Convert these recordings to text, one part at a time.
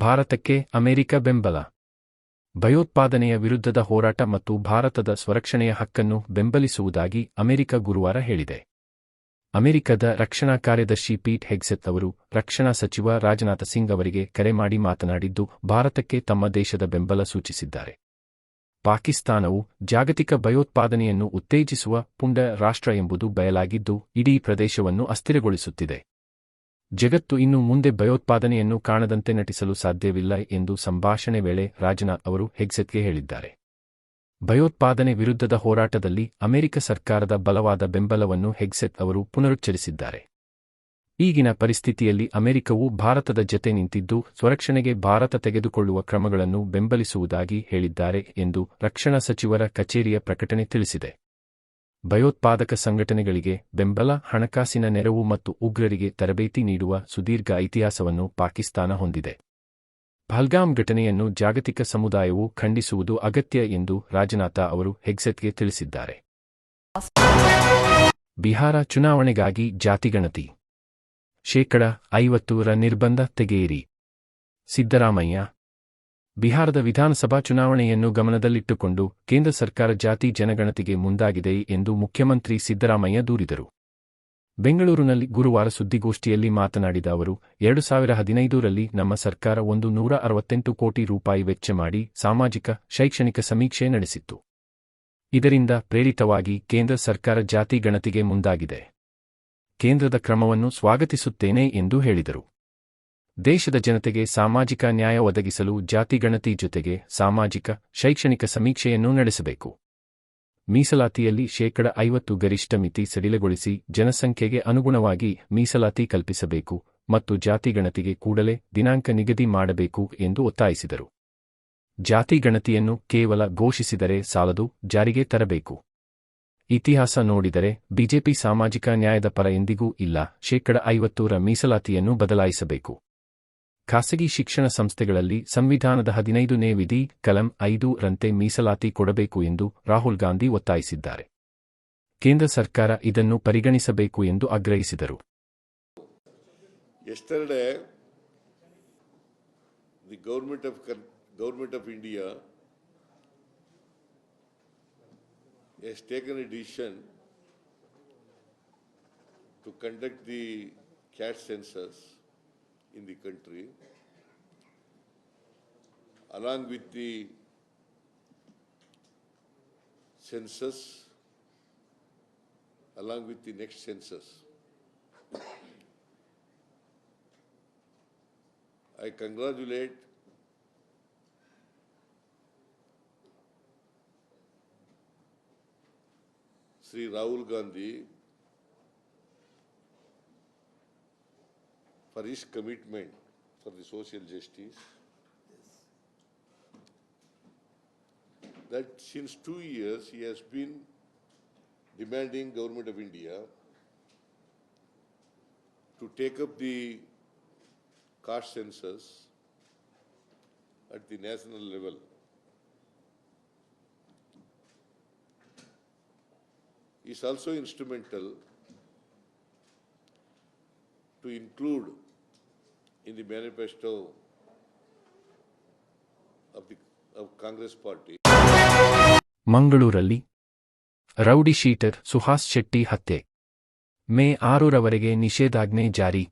ಭಾರತಕ್ಕೆ ಅಮೆರಿಕ ಬೆಂಬಲ. ಭಯೋತ್ಪಾದನೆಯ ವಿರುದ್ಧದ ಹೋರಾಟ ಮತ್ತು ಭಾರತದ ಸ್ವರಕ್ಷಣೆಯ ಹಕ್ಕನ್ನು ಬೆಂಬಲಿಸುವುದಾಗಿ ಅಮೆರಿಕ ಗುರುವಾರ ಹೇಳಿದೆ. ಅಮೆರಿಕದ ರಕ್ಷಣಾ ಕಾರ್ಯದರ್ಶಿ ಪೀಟ್ ಹೆಗ್ಸೆತ್ ಅವರು ರಕ್ಷಣಾ ಸಚಿವ ರಾಜನಾಥ ಸಿಂಗ್ ಅವರಿಗೆ ಕರೆ ಮಾಡಿ ಮಾತನಾಡಿದ್ದು, ಭಾರತಕ್ಕೆ ತಮ್ಮ ದೇಶದ ಬೆಂಬಲ ಸೂಚಿಸಿದ್ದಾರೆ. ಪಾಕಿಸ್ತಾನವು ಜಾಗತಿಕ ಭಯೋತ್ಪಾದನೆಯನ್ನು ಉತ್ತೇಜಿಸುವ ಪುಂಡ ರಾಷ್ಟ್ರ ಎಂಬುದು ಬಯಲಾಗಿದ್ದು, ಇಡೀ ಪ್ರದೇಶವನ್ನು ಅಸ್ಥಿರಗೊಳಿಸುತ್ತಿದೆ. ಜಗತ್ತು ಇನ್ನು ಮುಂದೆ ಭಯೋತ್ಪಾದನೆಯನ್ನು ಕಾಣದಂತೆ ನಟಿಸಲು ಸಾಧ್ಯವಿಲ್ಲ ಎಂದು ಸಂಭಾಷಣೆ ವೇಳೆ ರಾಜನಾಥ್ ಅವರು ಹೆಗ್ಸೆತ್ಗೆ ಹೇಳಿದ್ದಾರೆ. ಭಯೋತ್ಪಾದನೆ ವಿರುದ್ಧದ ಹೋರಾಟದಲ್ಲಿ ಅಮೆರಿಕ ಸರ್ಕಾರದ ಬಲವಾದ ಬೆಂಬಲವನ್ನು ಹೆಗ್ಸೆತ್ ಅವರು ಪುನರುಚ್ಚರಿಸಿದ್ದಾರೆ. ಈಗಿನ ಪರಿಸ್ಥಿತಿಯಲ್ಲಿ ಅಮೆರಿಕವು ಭಾರತದ ಜತೆ ನಿಂತಿದ್ದು, ಸ್ವರಕ್ಷಣೆಗೆ ಭಾರತ ತೆಗೆದುಕೊಳ್ಳುವ ಕ್ರಮಗಳನ್ನು ಬೆಂಬಲಿಸುವುದಾಗಿ ಹೇಳಿದ್ದಾರೆ ಎಂದು ರಕ್ಷಣಾ ಸಚಿವರ ಕಚೇರಿಯ ಪ್ರಕಟಣೆ ತಿಳಿಸಿದೆ. ಭಯೋತ್ಪಾದಕ ಸಂಘಟನೆಗಳಿಗೆ ಬೆಂಬಲ, ಹಣಕಾಸಿನ ನೆರವು ಮತ್ತು ಉಗ್ರರಿಗೆ ತರಬೇತಿ ನೀಡುವ ಸುದೀರ್ಘ ಇತಿಹಾಸವನ್ನು ಪಾಕಿಸ್ತಾನ ಹೊಂದಿದೆ. ಪಹಲ್ಗಾಮ್ ಘಟನೆಯನ್ನು ಜಾಗತಿಕ ಸಮುದಾಯವು ಖಂಡಿಸುವುದು ಅಗತ್ಯ ಎಂದು ರಾಜನಾಥ ಅವರು ಹೆಗ್ಸೆತ್ಗೆ ತಿಳಿಸಿದ್ದಾರೆ. ಬಿಹಾರ ಚುನಾವಣೆಗಾಗಿ ಜಾತಿಗಣತಿ %50 ನಿರ್ಬಂಧ ತೆಗೆಯಿರಿ. ಸಿದ್ದರಾಮಯ್ಯ. ಬಿಹಾರದ ವಿಧಾನಸಭಾ ಚುನಾವಣೆಯನ್ನು ಗಮನದಲ್ಲಿಟ್ಟುಕೊಂಡು ಕೇಂದ್ರ ಸರ್ಕಾರ ಜಾತಿ ಜನಗಣತಿಗೆ ಮುಂದಾಗಿದೆ ಎಂದು ಮುಖ್ಯಮಂತ್ರಿ ಸಿದ್ದರಾಮಯ್ಯ ದೂರಿದರು. ಬೆಂಗಳೂರಿನಲ್ಲಿ ಗುರುವಾರ ಸುದ್ದಿಗೋಷ್ಠಿಯಲ್ಲಿ ಮಾತನಾಡಿದ ಅವರು, 2015ರಲ್ಲಿ ನಮ್ಮ ಸರ್ಕಾರ ₹168 ಕೋಟಿ ವೆಚ್ಚ ಮಾಡಿ ಸಾಮಾಜಿಕ, ಶೈಕ್ಷಣಿಕ ಸಮೀಕ್ಷೆ ನಡೆಸಿತ್ತು. ಇದರಿಂದ ಪ್ರೇರಿತವಾಗಿ ಕೇಂದ್ರ ಸರ್ಕಾರ ಜಾತಿ ಗಣತಿಗೆ ಮುಂದಾಗಿದೆ. ಕೇಂದ್ರದ ಕ್ರಮವನ್ನು ಸ್ವಾಗತಿಸುತ್ತೇನೆ ಎಂದು ಹೇಳಿದರು. ದೇಶದ ಜನತೆಗೆ ಸಾಮಾಜಿಕ ನ್ಯಾಯ ಒದಗಿಸಲು ಜಾತಿ ಗಣತಿ ಜೊತೆಗೆ ಸಾಮಾಜಿಕ, ಶೈಕ್ಷಣಿಕ ಸಮೀಕ್ಷೆಯನ್ನು ನಡೆಸಬೇಕು. ಮೀಸಲಾತಿಯಲ್ಲಿ %50 ಗರಿಷ್ಠ ಮಿತಿ ಸಡಿಲಗೊಳಿಸಿ ಜನಸಂಖ್ಯೆಗೆ ಅನುಗುಣವಾಗಿ ಮೀಸಲಾತಿ ಕಲ್ಪಿಸಬೇಕು ಮತ್ತು ಜಾತಿ ಗಣತಿಗೆ ಕೂಡಲೇ ದಿನಾಂಕ ನಿಗದಿ ಮಾಡಬೇಕು ಎಂದು ಒತ್ತಾಯಿಸಿದರು. ಜಾತಿ ಗಣತಿಯನ್ನು ಕೇವಲ ಘೋಷಿಸಿದರೆ ಸಾಲದು, ಜಾರಿಗೆ ತರಬೇಕು. ಇತಿಹಾಸ ನೋಡಿದರೆ ಬಿಜೆಪಿ ಸಾಮಾಜಿಕ ನ್ಯಾಯದ ಪರ ಎಂದಿಗೂ ಇಲ್ಲ. %50 ಮೀಸಲಾತಿಯನ್ನು ಬದಲಾಯಿಸಬೇಕು. ಖಾಸಗಿ ಶಿಕ್ಷಣ ಸಂಸ್ಥೆಗಳಲ್ಲಿ ಸಂವಿಧಾನದ 15ನೇ ವಿಧಿ ಕಲಂ 5ರಂತೆ ಮೀಸಲಾತಿ ಕೊಡಬೇಕು ಎಂದು ರಾಹುಲ್ ಗಾಂಧಿ ಒತ್ತಾಯಿಸಿದ್ದಾರೆ. ಕೇಂದ್ರ ಸರ್ಕಾರ ಇದನ್ನು ಪರಿಗಣಿಸಬೇಕು ಎಂದು ಆಗ್ರಹಿಸಿದರು. Yesterday, the government of India has taken a decision to conduct the caste census in the country, along with the census, along with the next census. I congratulate Sri Rahul Gandhi for his commitment for the social justice. That since 2 years he has been demanding Government of India to take up the caste census at the national level. He is also instrumental to include in the manifesto of Congress party. ಮಂಗಳೂರಲ್ಲಿ rowdy sheeter Suhas Shetty ಹತ್ಯೆ. ಮೇ 6ರವರೆಗೆ ನಿಷೇಧಾಜ್ಞೆ ಜಾರಿ.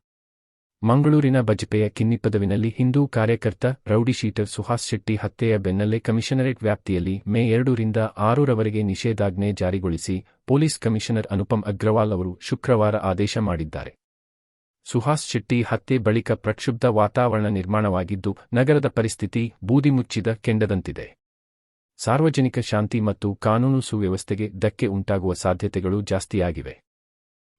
ಮಂಗಳೂರಿನ ಬಜಪೆಯ ಕಿನ್ನಿಪದವಿನಲ್ಲಿ ಹಿಂದೂ ಕಾರ್ಯಕರ್ತ rowdy sheeter Suhas Shetty ಹತ್ಯೆಯ ಬೆನ್ನಲ್ಲೇ commissionerate ವ್ಯಾಪ್ತಿಯಲ್ಲಿ ಮೇ 2ರಿಂದ 6ರವರೆಗೆ ನಿಷೇಧಾಜ್ಞೆ ಜಾರಿಗೊಳಿಸಿ ಪೊಲೀಸ್ ಕಮಿಷನರ್ ಅನುಪಮ್ ಅಗ್ರವಾಲ್ ಅವರು ಶುಕ್ರವಾರ ಆದೇಶ ಮಾಡಿದ್ದಾರೆ. ಸುಹಾಸ್ ಶೆಟ್ಟಿ ಹತ್ಯೆ ಬಳಿಕ ಪ್ರಕ್ಷುಬ್ಧ ವಾತಾವರಣ ನಿರ್ಮಾಣವಾಗಿದ್ದು, ನಗರದ ಪರಿಸ್ಥಿತಿ ಬೂದಿ ಮುಚ್ಚಿದ ಕೆಂಡದಂತಿದೆ. ಸಾರ್ವಜನಿಕ ಶಾಂತಿ ಮತ್ತು ಕಾನೂನು ಸುವ್ಯವಸ್ಥೆಗೆ ಧಕ್ಕೆ ಉಂಟಾಗುವ ಸಾಧ್ಯತೆಗಳು ಜಾಸ್ತಿಯಾಗಿವೆ.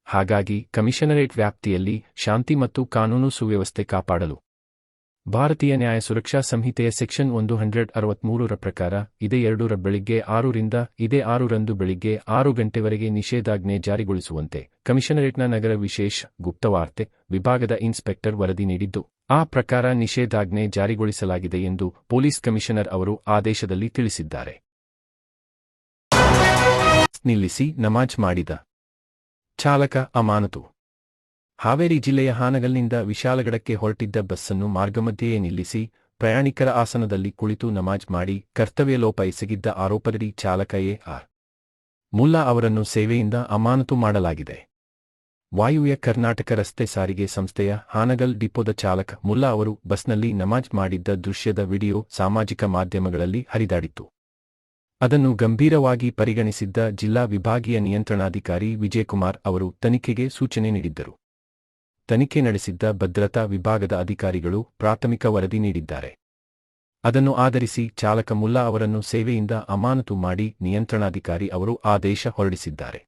ಹಾಗಾಗಿ ಕಮಿಷನರೇಟ್ ವ್ಯಾಪ್ತಿಯಲ್ಲಿ ಶಾಂತಿ ಮತ್ತು ಕಾನೂನು ಸುವ್ಯವಸ್ಥೆ ಕಾಪಾಡಲು ಭಾರತೀಯ ನ್ಯಾಯ ಸುರಕ್ಷಾ ಸಂಹಿತೆಯ ಸೆಕ್ಷನ್ 163ರ ಪ್ರಕಾರ ಇದೇ 2ರ ಬೆಳಿಗ್ಗೆ 6ರಿಂದ ಇದೇ 6ರಂದು ಬೆಳಿಗ್ಗೆ 6 ಗಂಟೆವರೆಗೆ ನಿಷೇಧಾಜ್ಞೆ ಜಾರಿಗೊಳಿಸುವಂತೆ ಕಮಿಷನರೇಟ್ನ ನಗರ ವಿಶೇಷ ಗುಪ್ತವಾರ್ತೆ ವಿಭಾಗದ ಇನ್ಸ್ಪೆಕ್ಟರ್ ವರದಿ ನೀಡಿದ್ದು, ಆ ಪ್ರಕಾರ ನಿಷೇಧಾಜ್ಞೆ ಜಾರಿಗೊಳಿಸಲಾಗಿದೆ ಎಂದು ಪೊಲೀಸ್ ಕಮಿಷನರ್ ಅವರು ಆದೇಶದಲ್ಲಿ ತಿಳಿಸಿದ್ದಾರೆ. ನಿಲ್ಲಿಸಿ ನಮಾಜ್ ಮಾಡಿದ ಚಾಲಕ ಅಮಾನತು. ಹಾವೇರಿ ಜಿಲ್ಲೆಯ ಹಾನಗಲ್ನಿಂದ ವಿಶಾಲಗಡಕ್ಕೆ ಹೊರಟಿದ್ದ ಬಸ್ಸನ್ನು ಮಾರ್ಗಮಧ್ಯೆಯೇ ನಿಲ್ಲಿಸಿ ಪ್ರಯಾಣಿಕರ ಆಸನದಲ್ಲಿ ಕುಳಿತು ನಮಾಜ್ ಮಾಡಿ ಕರ್ತವ್ಯ ಲೋಪ ಎಸಗಿದ್ದ ಆರೋಪದಡಿ ಚಾಲಕ ಎ.ಆರ್. ಮುಲ್ಲಾ ಅವರನ್ನು ಸೇವೆಯಿಂದ ಅಮಾನತು ಮಾಡಲಾಗಿದೆ. ವಾಯುವ್ಯ ಕರ್ನಾಟಕ ರಸ್ತೆ ಸಾರಿಗೆ ಸಂಸ್ಥೆಯ ಹಾನಗಲ್ ಡಿಪೋದ ಚಾಲಕ ಮುಲ್ಲಾ ಅವರು ಬಸ್ನಲ್ಲಿ ನಮಾಜ್ ಮಾಡಿದ್ದ ದೃಶ್ಯದ ವಿಡಿಯೋ ಸಾಮಾಜಿಕ ಮಾಧ್ಯಮಗಳಲ್ಲಿ ಹರಿದಾಡಿತ್ತು. ಅದನ್ನು ಗಂಭೀರವಾಗಿ ಪರಿಗಣಿಸಿದ್ದ ಜಿಲ್ಲಾ ವಿಭಾಗೀಯ ನಿಯಂತ್ರಣಾಧಿಕಾರಿ ವಿಜಯಕುಮಾರ್ ಅವರು ತನಿಖೆಗೆ ಸೂಚನೆ ನೀಡಿದ್ದರು. ತನಿಖೆ ನಡೆಸಿದ್ದ ಭದ್ರತಾ ವಿಭಾಗದ ಅಧಿಕಾರಿಗಳು ಪ್ರಾಥಮಿಕ ವರದಿ ನೀಡಿದ್ದಾರೆ. ಅದನ್ನು ಆಧರಿಸಿ ಚಾಲಕ ಮುಲ್ಲಾ ಅವರನ್ನು ಸೇವೆಯಿಂದ ಅಮಾನತು ಮಾಡಿ ನಿಯಂತ್ರಣಾಧಿಕಾರಿ ಅವರು ಆದೇಶ ಹೊರಡಿಸಿದ್ದಾರೆ.